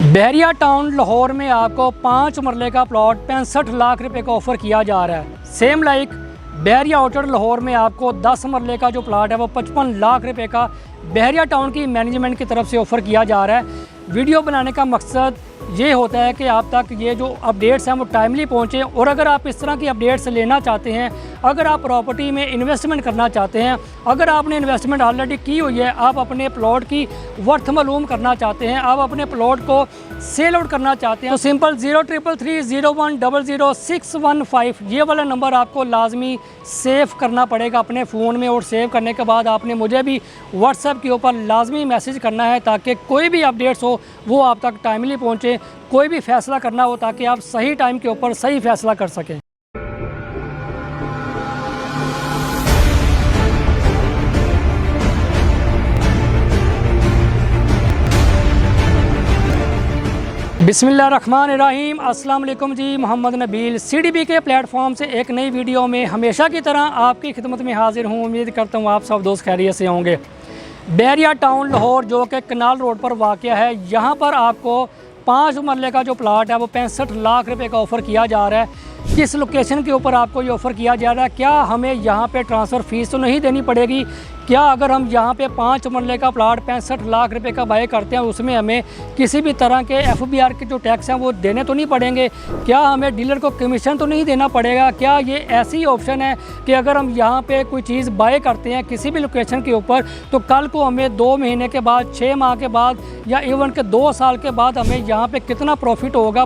बहरिया town Lahore में आपको 5 मरले का प्लॉट 65 लाख रुपए का ऑफ़र किया जा रहा है। सेम लाइक बहरिया आउटर लाहौर में आपको 10 मरले का जो प्लॉट है वो 55 लाख रुपए का बहरिया टाउन की मैनेजमेंट की तरफ से ऑफ़र किया जा रहा है। वीडियो बनाने का मकसद ये होता है कि आप तक ये जो अपडेट्स हैं वो टाइमली पहुँचें, और अगर आप इस तरह की अपडेट्स लेना चाहते हैं, अगर आप प्रॉपर्टी में इन्वेस्टमेंट करना चाहते हैं, अगर आपने इन्वेस्टमेंट ऑलरेडी की हुई है, आप अपने प्लॉट की वर्थ मालूम करना चाहते हैं, आप अपने प्लॉट को सेल आउट करना चाहते हैं, तो सिंपल 033301000615 ये वाला नंबर आपको लाजमी सेव करना पड़ेगा अपने फ़ोन में, और सेव करने के बाद आपने मुझे भी व्हाट्सएप के ऊपर लाजमी मैसेज करना है ताकि कोई भी अपडेट्स हो वो आप तक टाइमली पहुँचे, कोई भी फ़ैसला करना हो ताकि आप सही टाइम के ऊपर सही फ़ैसला कर सकें। बिस्मिल्लाहिर्रहमानिर्रहीम, अस्सलाम वालेकुम जी। मोहम्मद नबील CDB के प्लेटफॉर्म से एक नई वीडियो में हमेशा की तरह आपकी खिदमत में हाजिर हूँ। उम्मीद करता हूँ आप सब दोस्त खैरियत से होंगे। बहरिया टाउन लाहौर जो कि कनाल रोड पर वाक़या है, यहाँ पर आपको 5 मरले का जो प्लाट है वो 65 लाख रुपए का ऑफ़र किया जा रहा है। किस लोकेशन के ऊपर आपको ये ऑफ़र किया जा रहा है? क्या हमें यहाँ पे ट्रांसफ़र फ़ीस तो नहीं देनी पड़ेगी? क्या अगर हम यहाँ पे 5 मरले का प्लाट 65 लाख रुपए का बाय करते हैं उसमें हमें किसी भी तरह के FBR के जो टैक्स हैं वो देने तो नहीं पड़ेंगे? क्या हमें डीलर को कमीशन तो नहीं देना पड़ेगा? क्या ये ऐसी ऑप्शन है कि अगर हम यहाँ पे कोई चीज़ बाय करते हैं किसी भी लोकेशन के ऊपर, तो कल को हमें 2 महीने के बाद, 6 माह के बाद, या इवन के 2 साल के बाद हमें यहाँ पे कितना प्रॉफिट होगा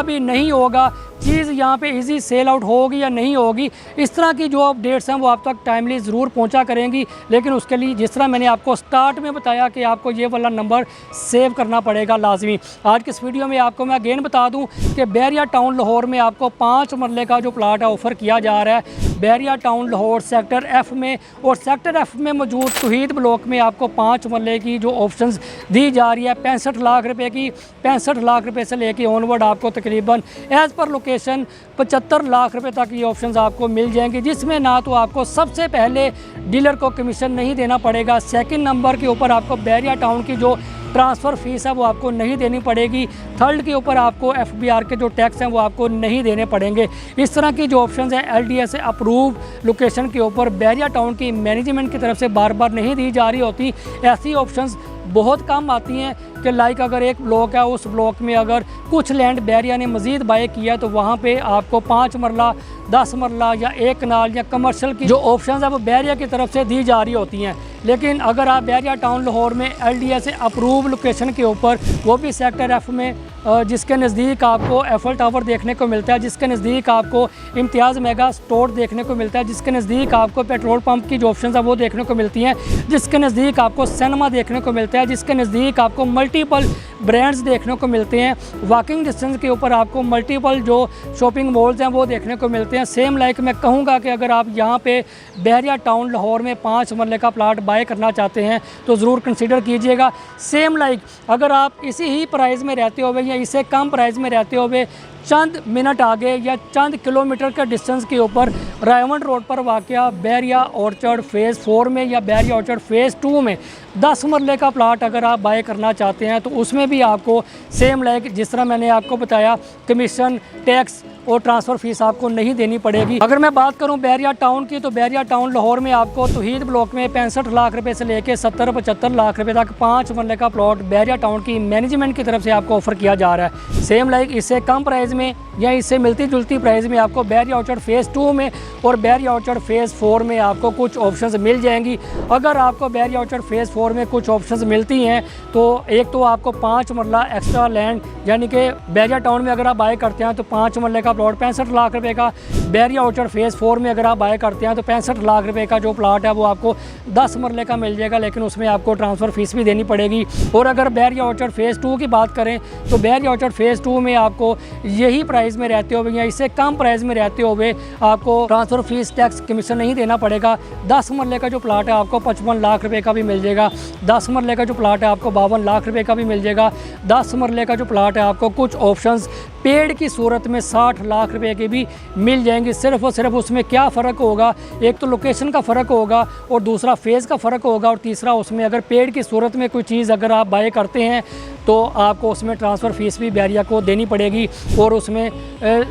भी नहीं होगा, चीज़ यहाँ पे इजी सेल आउट होगी या नहीं होगी, इस तरह की जो अपडेट्स हैं वो आप तक टाइमली ज़रूर पहुँचा करेंगी। लेकिन उसके लिए जिस तरह मैंने आपको स्टार्ट में बताया कि आपको ये वाला नंबर सेव करना पड़ेगा लाजमी। आज की इस वीडियो में आपको मैं अगेन बता दूं कि बहरिया टाउन लाहौर में आपको 5 मरले का जो प्लाट है ऑफ़र किया जा रहा है बहरिया टाउन लाहौर सेक्टर F में, और सेक्टर F में मौजूद तौहीद ब्लॉक में आपको 5 मरले की जो ऑप्शंस दी जा रही है 65 लाख रुपए की। 65 लाख रुपए से लेके ऑनवर्ड आपको तकरीबन एज़ पर लोकेशन 75 लाख रुपए तक ये ऑप्शंस आपको मिल जाएंगे, जिसमें ना तो आपको सबसे पहले डीलर को कमीशन नहीं देना पड़ेगा, सेकंड नंबर के ऊपर आपको बहरिया टाउन की जो ट्रांसफ़र फ़ीस है वो आपको नहीं देनी पड़ेगी, थर्ड के ऊपर आपको FBR के जो टैक्स हैं वो आपको नहीं देने पड़ेंगे। इस तरह की जो ऑप्शंस हैं LDA से अप्रूव लोकेशन के ऊपर बहरिया टाउन की मैनेजमेंट की तरफ से बार बार नहीं दी जा रही होती। ऐसी ऑप्शंस बहुत कम आती हैं कि लाइक अगर एक ब्लॉक है, उस ब्लॉक में अगर कुछ लैंड बहरिया ने मज़ीद बाय किया तो वहाँ पे आपको 5 मरला, 10 मरला या 1 कनाल या कमर्शियल की जो ऑप्शंस है वो बहरिया की तरफ से दी जा रही होती हैं। लेकिन अगर आप बहरिया टाउन लाहौर में LDA से अप्रूव लोकेशन के ऊपर, वो भी सेक्टर F में, जिसके नज़दीक आपको एफल टावर देखने को मिलता है, जिसके नज़दीक आपको इम्तियाज़ मेगा स्टोर देखने को मिलता है, जिसके नज़दीक आपको पेट्रोल पंप की जो ऑप्शन है वो देखने को मिलती हैं, जिसके नज़दीक आपको सिनेमा देखने को मिलता है, जिसके नज़दीक आपको मल्टीपल ब्रांड्स देखने को मिलते हैं, वॉकिंग डिस्टेंस के ऊपर आपको मल्टीपल जो शॉपिंग मॉल्स हैं वो देखने को मिलते हैं। सेम लाइक मैं कहूँगा कि अगर आप यहाँ पे बहरिया टाउन लाहौर में 5 मरले का प्लाट बाय करना चाहते हैं तो ज़रूर कंसीडर कीजिएगा। सेम लाइक अगर आप इसी ही प्राइस में रहते हुए या इससे कम प्राइस में रहते हुए चंद मिनट आगे या चंद किलोमीटर के डिस्टेंस के ऊपर रायवंड रोड पर वाक़या बहरिया ऑर्चर्ड फ़ेज़ 4 में या बहरिया ऑर्चर्ड फ़ेज़ 2 में 10 मरले का प्लाट अगर आप बाय करना चाहते हैं तो उसमें भी आपको सेम लाइक जिस तरह मैंने आपको बताया कमीशन, टैक्स और ट्रांसफ़र फ़ीस आपको नहीं देनी पड़ेगी। अगर मैं बात करूं बहरिया टाउन की, तो बहरिया टाउन लाहौर में आपको तौहीद ब्लॉक में 65 लाख रुपए से लेके 70-75 लाख रुपए तक 5 मरले का प्लॉट बहरिया टाउन की मैनेजमेंट की तरफ से आपको ऑफ़र किया जा रहा है। सेम लाइक इससे कम प्राइस में या इससे मिलती जुलती प्राइस में आपको बहरिया ऑर्चर्ड फ़ेज़ 2 में और बहरिया ऑर्चर्ड फ़ेज़ 4 में आपको कुछ ऑप्शंस मिल जाएंगी। अगर आपको बहरिया ऑर्चर्ड फ़ेज़ 4 में कुछ ऑप्शंस मिलती हैं तो एक तो आपको 5 मरला एक्स्ट्रा लैंड, यानी कि बहरिया टाउन में अगर आप बाय करते हैं तो 5 मरले का प्लॉट 65 लाख रुपए का, बहरिया ऑर्चर्ड फ़ेज़ 4 में अगर आप बाय करते हैं तो 65 लाख रुपए का जो प्लाट है वो आपको 10 मरले का मिल जाएगा, लेकिन उसमें आपको ट्रांसफ़र फ़ीस भी देनी पड़ेगी। और अगर बहरिया ऑर्चर्ड फ़ेज़ 2 की बात करें तो बहरिया ऑर्चर्ड फ़ेज़ 2 में आपको यही प्राइस में रहते हुए या इससे कम प्राइस में रहते हुए आपको ट्रांसफ़र फ़ीस, टैक्स, कमीशन नहीं देना पड़ेगा। 10 मरले का जो प्लाट है आपको 55 लाख रुपए का भी मिल जाएगा, 10 मरले का जो प्लाट है आपको 52 लाख रुपए का भी मिल जाएगा, 10 मरले का जो प्लाट है आपको कुछ ऑप्शंस पेड़ की सूरत में 60 लाख रुपए के भी मिल जाएंगे। सिर्फ और सिर्फ उसमें क्या फ़र्क होगा, एक तो लोकेशन का फ़र्क होगा और दूसरा फेज़ का फ़र्क होगा, और तीसरा उसमें अगर पेड़ की सूरत में कोई चीज़ अगर आप बाय करते हैं तो आपको उसमें ट्रांसफ़र फ़ीस भी बैरिया को देनी पड़ेगी और उसमें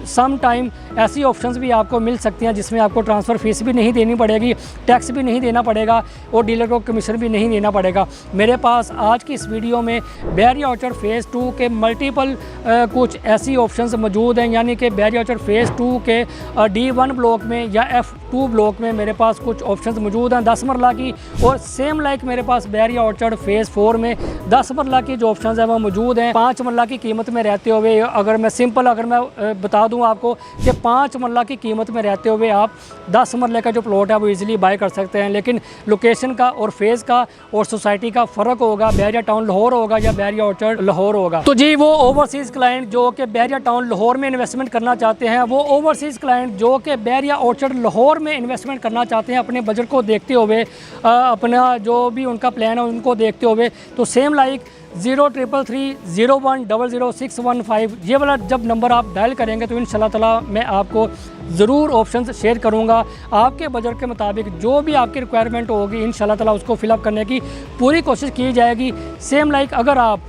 सम टाइम ऐसी ऑप्शंस भी आपको मिल सकती हैं जिसमें आपको ट्रांसफ़र फ़ीस भी नहीं देनी पड़ेगी, टैक्स भी नहीं देना पड़ेगा और डीलर को कमीशन भी नहीं देना पड़ेगा। मेरे पास आज की इस वीडियो में बैरिया ऑर्चर्ड फ़ेज़ 2 के मल्टीपल कुछ ऐसी ऑप्शंस मौजूद हैं, यानी कि बैरिया ऑर्चर्ड फ़ेज़ 2 के D1 ब्लॉक में या F2 ब्लॉक में मेरे पास कुछ ऑप्शंस मौजूद हैं 10 मरला की, और सेम लाइक मेरे पास बैरिया ऑर्चर्ड फ़ेज़ 4 में 10 मरला की जो ऑप्शंस हैं वो मौजूद हैं। 5 मरला की कीमत में रहते हुए अगर मैं बता दूं आपको कि 5 मरला की कीमत में रहते हुए आप 10 मरले का जो प्लॉट है वो इजीली बाय कर सकते हैं, लेकिन लोकेशन का और फेज़ का और सोसाइटी का फ़र्क होगा, बैरिया टाउन लाहौर होगा या बैरिया ऑर्चर्ड लाहौर होगा। तो जी वो ओवरसीज़ क्लाइंट जो कि बैरिया टाउन लाहौर में इन्वेस्टमेंट करना चाहते हैं, वो ओवरसीज़ क्लाइंट जो कि बैरिया ऑर्चर्ड लाहौर में इन्वेस्टमेंट करना चाहते हैं अपने बजट को देखते हुए, अपना जो भी उनका प्लान है उनको देखते हुए, तो सेम लाइक 033301000615 ये वाला जब नंबर आप डायल करेंगे तो इंशाल्लाह ताला मैं आपको ज़रूर ऑप्शंस शेयर करूंगा। आपके बजट के मुताबिक जो भी आपकी रिक्वायरमेंट होगी इंशाल्लाह ताला उसको फिलअप करने की पूरी कोशिश की जाएगी। सेम लाइक अगर आप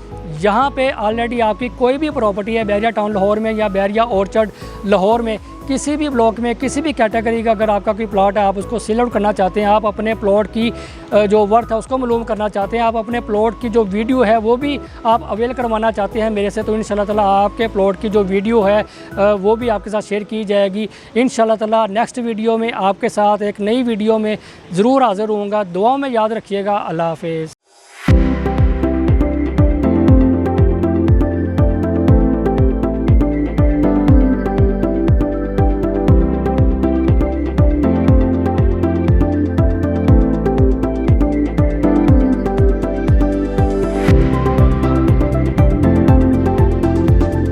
यहाँ पे ऑलरेडी आपकी कोई भी प्रॉपर्टी है बैरिया टाउन लाहौर में या बैरिया ऑर्चर्ड लाहौर में किसी भी ब्लॉक में किसी भी कैटेगरी का अगर आपका कोई प्लॉट है, आप उसको सेल आउट करना चाहते हैं, आप अपने प्लॉट की जो वर्थ है उसको मालूम करना चाहते हैं, आप अपने प्लॉट की जो वीडियो है वो भी आप अवेल करवाना चाहते हैं मेरे से, तो इंशाल्लाह ताला आपके प्लॉट की जो वीडियो है वो भी आपके साथ शेयर की जाएगी। इंशाल्लाह ताला नेक्स्ट वीडियो में आपके साथ एक नई वीडियो में ज़रूर हाज़िर होऊंगा। दुआ में याद रखिएगा। अल्लाह हाफ़िज़।